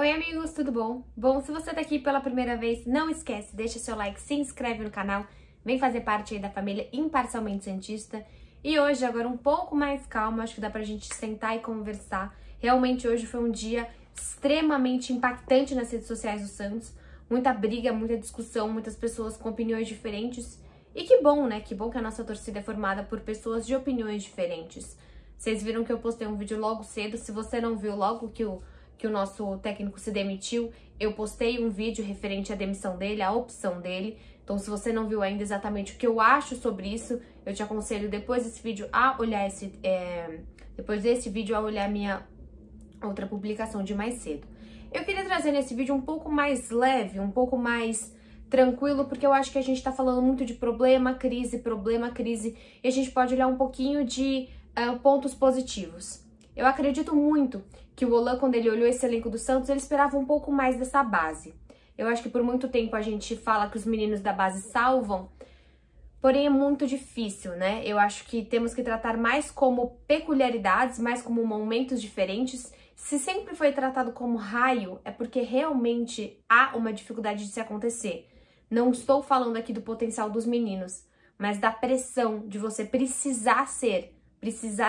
Oi amigos, tudo bom? Bom, se você tá aqui pela primeira vez, não esquece, deixa seu like, se inscreve no canal, vem fazer parte aí da família Imparcialmente Santista. E hoje, agora um pouco mais calma, acho que dá pra gente sentar e conversar. Realmente hoje foi um dia extremamente impactante nas redes sociais do Santos. Muita briga, muita discussão, muitas pessoas com opiniões diferentes. E que bom, né? Que bom que a nossa torcida é formada por pessoas de opiniões diferentes. Vocês viram que eu postei um vídeo logo cedo, se você não viu logo que o nosso técnico se demitiu, eu postei um vídeo referente à demissão dele, à opção dele. Então, se você não viu ainda exatamente o que eu acho sobre isso, eu te aconselho depois desse vídeo a olhar a minha outra publicação de mais cedo. Eu queria trazer nesse vídeo um pouco mais leve, um pouco mais tranquilo, porque eu acho que a gente tá falando muito de problema, crise, e a gente pode olhar um pouquinho de pontos positivos. Eu acredito muito que o Olan, quando ele olhou esse elenco do Santos, ele esperava um pouco mais dessa base. Eu acho que por muito tempo a gente fala que os meninos da base salvam, porém é muito difícil, né? Eu acho que temos que tratar mais como peculiaridades, mais como momentos diferentes. Se sempre foi tratado como raio, é porque realmente há uma dificuldade de se acontecer. Não estou falando aqui do potencial dos meninos, mas da pressão de você precisar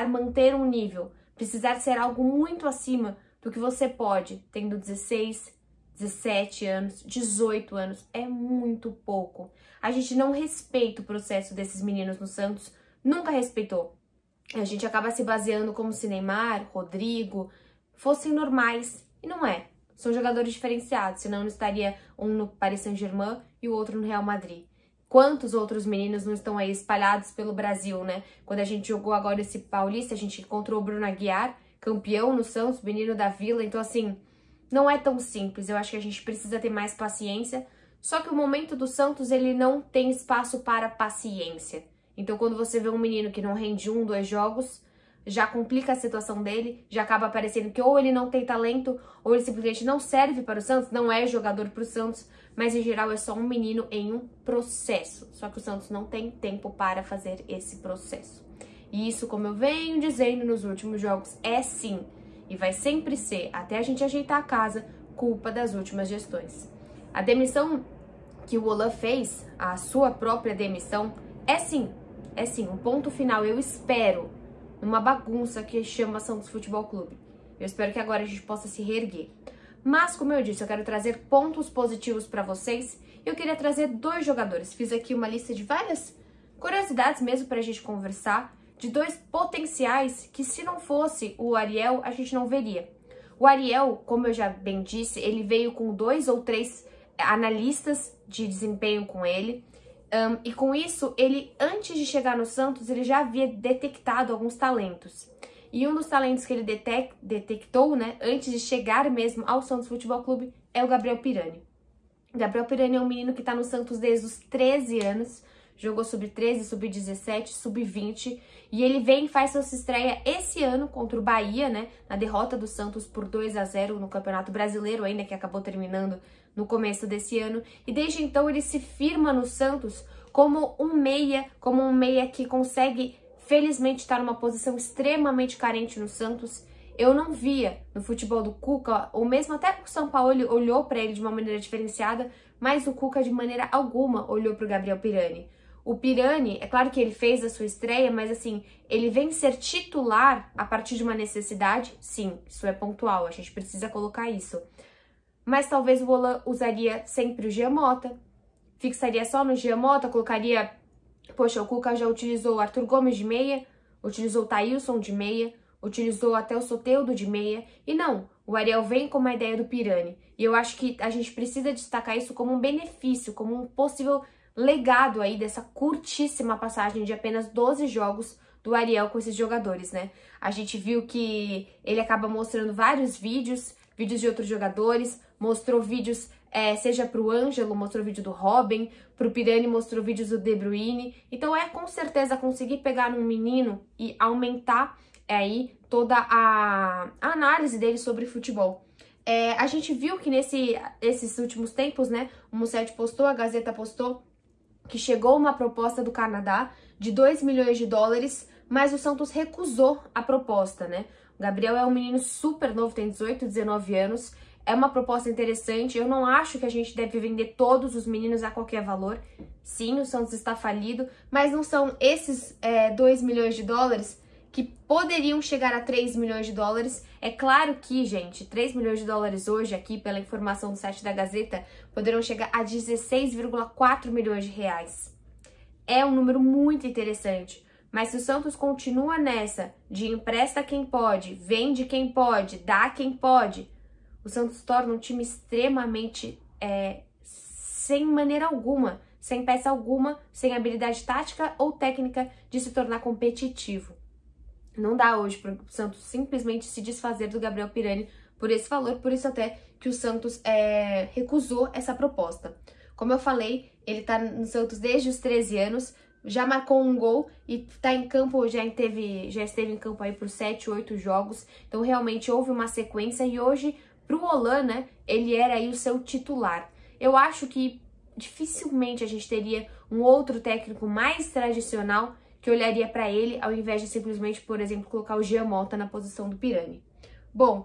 manter um nível, precisar ser algo muito acima do que você pode, tendo 16, 17 anos, 18 anos, é muito pouco. A gente não respeita o processo desses meninos no Santos, nunca respeitou. A gente acaba se baseando como se Neymar, Rodrigo, fossem normais, e não é. São jogadores diferenciados, senão não estaria um no Paris Saint-Germain e o outro no Real Madrid. Quantos outros meninos não estão aí espalhados pelo Brasil, né? Quando a gente jogou agora esse Paulista, a gente encontrou o Bruno Aguiar, campeão no Santos, menino da Vila. Então, assim, não é tão simples. Eu acho que a gente precisa ter mais paciência. Só que o momento do Santos, ele não tem espaço para paciência. Então, quando você vê um menino que não rende 1, 2 jogos, já complica a situação dele, já acaba parecendo que ou ele não tem talento, ou ele simplesmente não serve para o Santos, não é jogador para o Santos, mas em geral é só um menino em um processo. Só que o Santos não tem tempo para fazer esse processo. E isso, como eu venho dizendo nos últimos jogos, é sim, e vai sempre ser, até a gente ajeitar a casa, culpa das últimas gestões. A demissão que o Olan fez, a sua própria demissão, é sim, um ponto final, eu espero, numa bagunça que chama Santos Futebol Clube. Eu espero que agora a gente possa se reerguer. Mas, como eu disse, eu quero trazer pontos positivos para vocês. Eu queria trazer 2 jogadores. Fiz aqui uma lista de várias curiosidades mesmo para a gente conversar, de 2 potenciais que, se não fosse o Ariel, a gente não veria. O Ariel, como eu já bem disse, ele veio com 2 ou 3 analistas de desempenho com ele. E com isso, ele, antes de chegar no Santos, ele já havia detectado alguns talentos. E um dos talentos que ele detectou, né, antes de chegar mesmo ao Santos Futebol Clube, é o Gabriel Pirani. O Gabriel Pirani é um menino que está no Santos desde os 13 anos, jogou sub-13, sub-17, sub-20, e ele vem e faz sua estreia esse ano contra o Bahia, né, na derrota do Santos por 2-0 no Campeonato Brasileiro, ainda que acabou terminando no começo desse ano, e desde então ele se firma no Santos como um meia que consegue, felizmente, estar numa posição extremamente carente no Santos. Eu não via no futebol do Cuca, ou mesmo até o São Paulo olhou para ele de uma maneira diferenciada, mas o Cuca de maneira alguma olhou para o Gabriel Pirani. O Pirani, é claro que ele fez a sua estreia, mas assim, ele vem ser titular a partir de uma necessidade, sim, isso é pontual, a gente precisa colocar isso. Mas talvez o Olan usaria sempre o Jean Mota, fixaria só no Jean Mota, colocaria... Poxa, o Cuca já utilizou o Arthur Gomes de meia, utilizou o Thailson de meia, utilizou até o Soteldo de meia, e não, o Ariel vem com uma ideia do Pirani. E eu acho que a gente precisa destacar isso como um benefício, como um possível legado aí dessa curtíssima passagem de apenas 12 jogos do Ariel com esses jogadores, né? A gente viu que ele acaba mostrando vários vídeos de outros jogadores, mostrou vídeos, seja pro Ângelo, mostrou vídeo do Robin, pro Pirani mostrou vídeos do De Bruyne. Então com certeza conseguir pegar num menino e aumentar aí toda a análise dele sobre futebol. A gente viu que nesses últimos tempos, né, o Musetti postou, a Gazeta postou, que chegou uma proposta do Canadá de 2 milhões de dólares, mas o Santos recusou a proposta, né? O Gabriel é um menino super novo, tem 18, 19 anos, É uma proposta interessante. Eu não acho que a gente deve vender todos os meninos a qualquer valor. Sim, o Santos está falido, mas não são esses 2 milhões de dólares que poderiam chegar a 3 milhões de dólares. É claro que, gente, 3 milhões de dólares hoje, aqui pela informação do site da Gazeta, poderão chegar a 16,4 milhões de reais. É um número muito interessante. Mas se o Santos continua nessa de empresta quem pode, vende quem pode, dá quem pode, o Santos torna um time extremamente sem maneira alguma, sem peça alguma, sem habilidade tática ou técnica de se tornar competitivo. Não dá hoje para o Santos simplesmente se desfazer do Gabriel Pirani por esse valor, por isso até que o Santos recusou essa proposta. Como eu falei, ele tá no Santos desde os 13 anos, já marcou um gol e tá em campo, já esteve em campo aí por 7, 8 jogos, então realmente houve uma sequência e hoje, pro Olan, né, ele era aí o seu titular. Eu acho que dificilmente a gente teria um outro técnico mais tradicional que olharia para ele, ao invés de simplesmente, por exemplo, colocar o Jean Mota na posição do Pirani. Bom,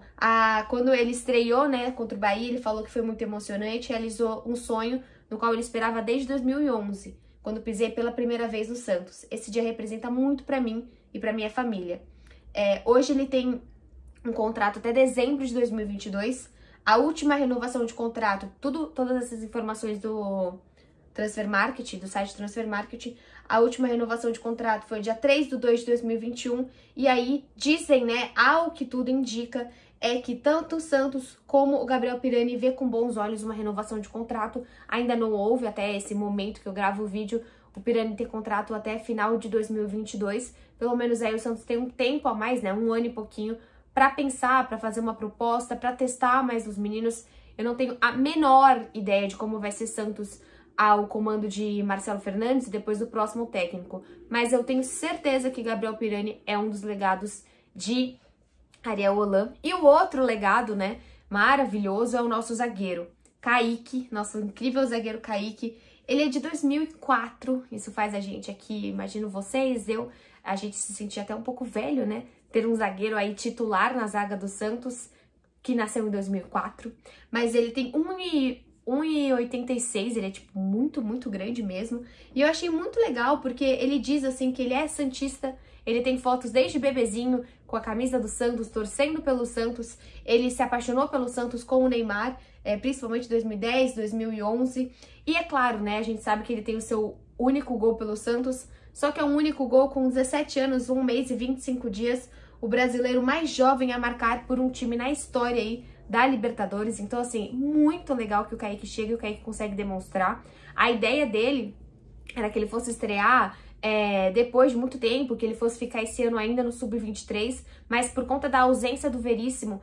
quando ele estreou, né, contra o Bahia, ele falou que foi muito emocionante, realizou um sonho no qual ele esperava desde 2011, quando pisei pela primeira vez no Santos. Esse dia representa muito para mim e para minha família. Hoje ele tem um contrato até dezembro de 2022, a última renovação de contrato, todas essas informações do Transfer Market, do site Transfer Market, a última renovação de contrato foi dia 3/2 de 2021, e aí dizem, né, ao que tudo indica, é que tanto o Santos como o Gabriel Pirani vê com bons olhos uma renovação de contrato. Ainda não houve, até esse momento que eu gravo o vídeo, o Pirani tem contrato até final de 2022, pelo menos aí o Santos tem um tempo a mais, né, um ano e pouquinho, para pensar, para fazer uma proposta, para testar mais os meninos. Eu não tenho a menor ideia de como vai ser Santos ao comando de Marcelo Fernandes, depois do próximo técnico. Mas eu tenho certeza que Gabriel Pirani é um dos legados de Ariel Holan. E o outro legado, né, maravilhoso, é o nosso zagueiro, Kaique, nosso incrível zagueiro Kaique. Ele é de 2004, isso faz a gente aqui, imagino vocês, a gente se sentir até um pouco velho, né, ter um zagueiro aí titular na zaga do Santos, que nasceu em 2004. Mas ele tem 1,86, ele é tipo muito, muito grande mesmo. E eu achei muito legal porque ele diz assim que ele é santista, ele tem fotos desde bebezinho com a camisa do Santos, torcendo pelo Santos. Ele se apaixonou pelo Santos com o Neymar, principalmente em 2010, 2011. E é claro, né, a gente sabe que ele tem o seu único gol pelo Santos, só que é um único gol com 17 anos, 1 mês e 25 dias, o brasileiro mais jovem a marcar por um time na história aí da Libertadores. Então, assim, muito legal que o Kaique chega e o Kaique consegue demonstrar. A ideia dele era que ele fosse estrear depois de muito tempo, que ele fosse ficar esse ano ainda no Sub-23, mas por conta da ausência do Veríssimo,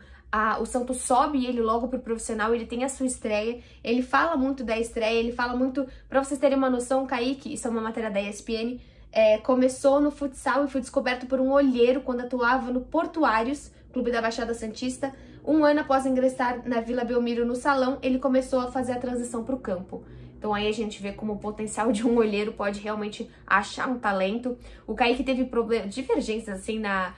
o Santos sobe ele logo pro profissional, ele tem a sua estreia, ele fala muito da estreia, ele fala muito, pra vocês terem uma noção, o Kaique, isso é uma matéria da ESPN, começou no futsal e foi descoberto por um olheiro quando atuava no Portuários, clube da Baixada Santista. Um ano após ingressar na Vila Belmiro no salão, ele começou a fazer a transição para o campo. Então aí a gente vê como o potencial de um olheiro pode realmente achar um talento. O Kaique teve divergências assim na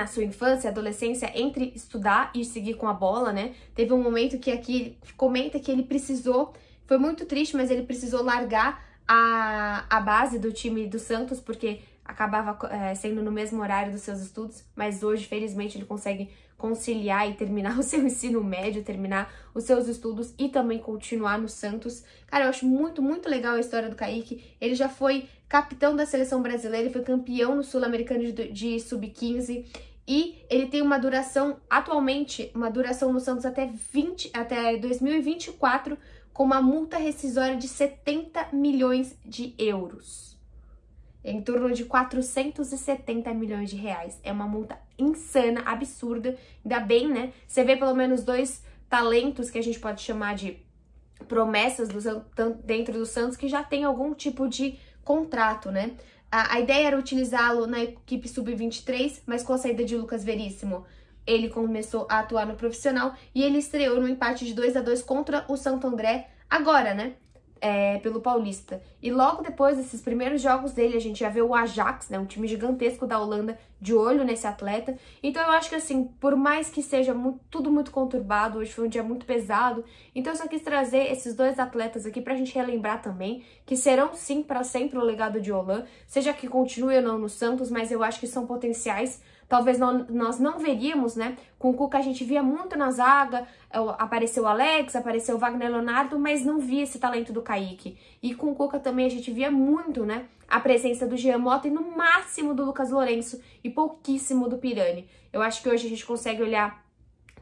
sua infância, adolescência, entre estudar e seguir com a bola, né? Teve um momento que aqui comenta que ele precisou, foi muito triste, mas ele precisou largar a base do time do Santos, porque acabava sendo no mesmo horário dos seus estudos, mas hoje, felizmente, ele consegue conciliar e terminar o seu ensino médio, terminar os seus estudos e também continuar no Santos. Cara, eu acho muito, muito legal a história do Kaique. Ele já foi capitão da seleção brasileira, ele foi campeão no Sul-Americano de Sub-15 e ele tem uma duração, atualmente, uma duração no Santos até 2024, com uma multa rescisória de 70 milhões de euros. Em torno de 470 milhões de reais. É uma multa insana, absurda. Ainda bem, né? Você vê pelo menos 2 talentos que a gente pode chamar de promessas dentro do Santos que já tem algum tipo de contrato, né? A ideia era utilizá-lo na equipe sub-23, mas com a saída de Lucas Veríssimo, ele começou a atuar no profissional e ele estreou no empate de 2-2 contra o Santo André agora, né? pelo Paulista. E logo depois desses primeiros jogos dele, a gente já vê o Ajax, né, um time gigantesco da Holanda, de olho nesse atleta. Então eu acho que assim, por mais que seja tudo muito conturbado, hoje foi um dia muito pesado, então eu só quis trazer esses dois atletas aqui pra gente relembrar também, que serão sim para sempre o legado de Olan, seja que continue ou não no Santos, mas eu acho que são potenciais. Talvez nós não veríamos, né? Com o Cuca a gente via muito na zaga, apareceu o Alex, apareceu o Wagner Leonardo, mas não via esse talento do Kaique. E com o Cuca também a gente via muito, né? A presença do Jean Mota e no máximo do Lucas Lourenço e pouquíssimo do Pirani. Eu acho que hoje a gente consegue olhar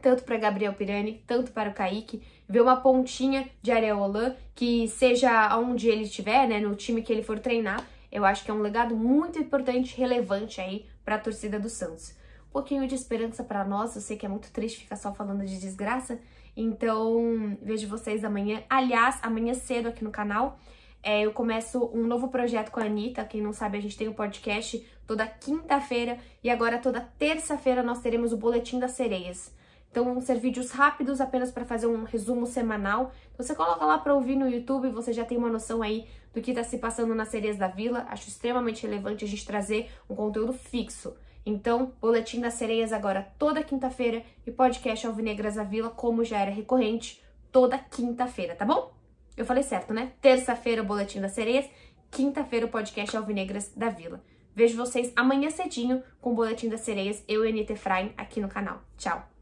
tanto para Gabriel Pirani, tanto para o Kaique, ver uma pontinha de Ariel Olan, que seja onde ele estiver, né? No time que ele for treinar, eu acho que é um legado muito importante, relevante aí para a torcida do Santos. Um pouquinho de esperança para nós, eu sei que é muito triste ficar só falando de desgraça, então vejo vocês amanhã. Aliás, amanhã cedo aqui no canal, eu começo um novo projeto com a Anitta. Quem não sabe, a gente tem um podcast toda quinta-feira e agora toda terça-feira nós teremos o Boletim das Sereias. Então vão ser vídeos rápidos, apenas para fazer um resumo semanal. Você coloca lá para ouvir no YouTube, você já tem uma noção aí do que está se passando nas Sereias da Vila. Acho extremamente relevante a gente trazer um conteúdo fixo. Então, Boletim das Sereias agora toda quinta-feira e podcast Alvinegras da Vila, como já era recorrente, toda quinta-feira, tá bom? Eu falei certo, né? Terça-feira o Boletim das Sereias, quinta-feira o podcast Alvinegras da Vila. Vejo vocês amanhã cedinho com o Boletim das Sereias, eu e Anitta Efraim aqui no canal. Tchau!